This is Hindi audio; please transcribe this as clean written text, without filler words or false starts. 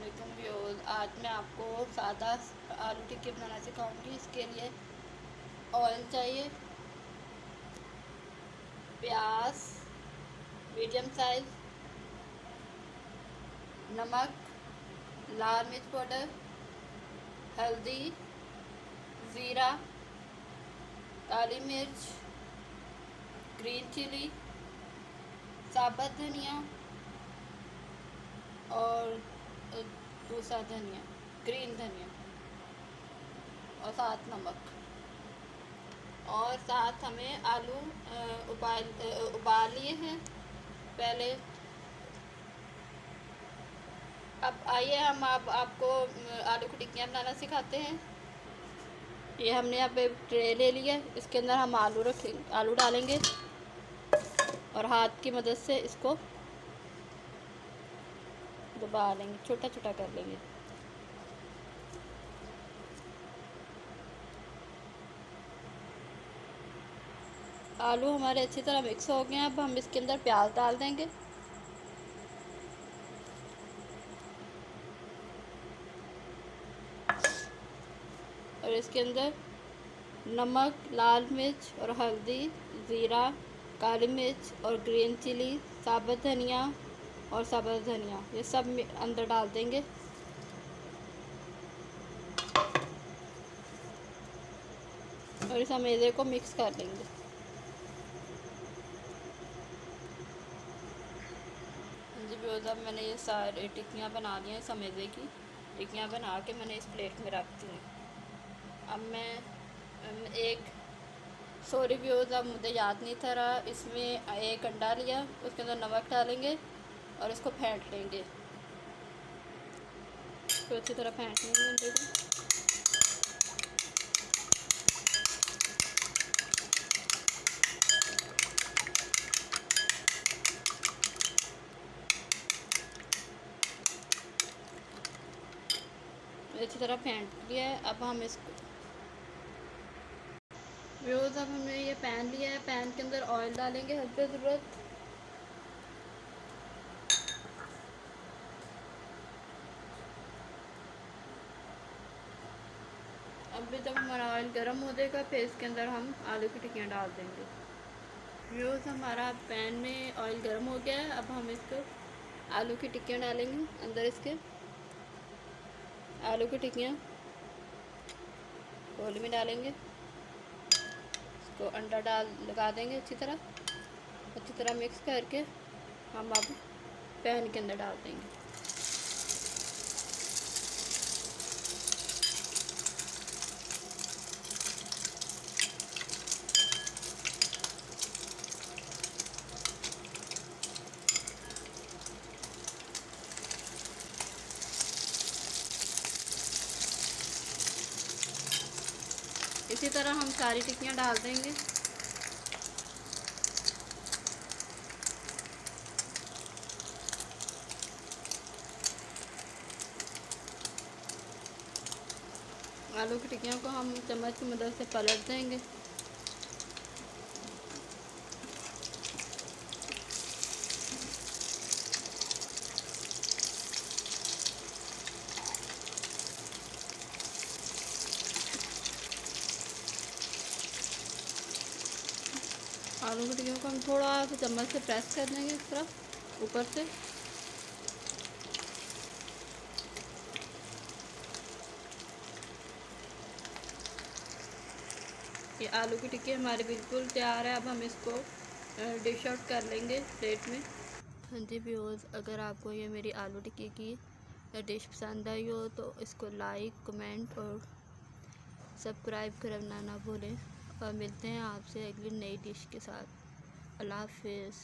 अस्सलामुअलैकुम व्यूअर्स। आज मैं आपको सादा आलू टिक्की बनाना सिखाऊंगी। इसके लिए ऑयल चाहिए, प्याज मीडियम साइज, नमक, लाल मिर्च पाउडर, हल्दी, ज़ीरा, काली मिर्च, ग्रीन चिली, साबुत धनिया और दूसरा धनिया ग्रीन धनिया और साथ नमक। और साथ हमें आलू उबाल लिए हैं पहले। अब आइए हम आपको आलू की टिक्कियाँ बनाना सिखाते हैं। ये हमने यहाँ पे ट्रे ले लिया, इसके अंदर हम आलू डालेंगे और हाथ की मदद से इसको दबा लेंगे, छोटा छोटा कर लेंगे। आलू हमारे अच्छी तरह मिक्स हो गए हैं। अब हम इसके अंदर प्याज डाल देंगे। और इसके अंदर नमक, लाल मिर्च और हल्दी, ज़ीरा, काली मिर्च और ग्रीन चिली, साबुत धनिया और साबुत धनिया, ये सब अंदर डाल देंगे। और इस मैदे को मिक्स कर लेंगे। जी व्यूअर्स, अब मैंने ये सारी टिक्कियाँ बना ली हैं। मैदे की टिक्कियाँ बना के मैंने इस प्लेट में रखती हूँ। अब मैं सॉरी व्यूअर्स, अब मुझे याद नहीं था रहा, इसमें एक अंडा लिया, उसके अंदर नमक डालेंगे और इसको फेंट लेंगे। तो अच्छी तरह फेंट लेंगे अंडे को। अच्छी तरह फेंट लिया है। अब हम इसको व्यूअर्स, अब हमने ये पैन लिया है, पैन के अंदर ऑयल डालेंगे हल्की ज़रूरत। अब भी जब हमारा ऑयल गर्म हो जाएगा फिर इसके अंदर हम आलू की टिक्कियाँ डाल देंगे। व्यूअर्स, हमारा पैन में ऑयल गर्म हो गया है। अब हम इसको आलू की टिक्कियाँ डालेंगे अंदर। इसके आलू की टिक्कियाँ कोल में डालेंगे, इसको अंडा लगा देंगे अच्छी तरह मिक्स करके हम अब पैन के अंदर डाल देंगे। इसी तरह हम सारी टिक्कियाँ डाल देंगे। आलू की टिक्कियों को हम चम्मच की मदद से पलट देंगे। आलू की टिक्कियों को हम थोड़ा सा चम्मच से प्रेस कर देंगे इस तरफ ऊपर से। ये आलू की टिक्की हमारी बिल्कुल तैयार है। अब हम इसको डिश आउट कर लेंगे प्लेट में। हाँ जी व्यूअर्स, अगर आपको ये मेरी आलू टिक्की की डिश पसंद आई हो तो इसको लाइक, कमेंट और सब्सक्राइब करना ना भूलें। और मिलते हैं आपसे अगली नई डिश के साथ। अल्लाह हाफिज़।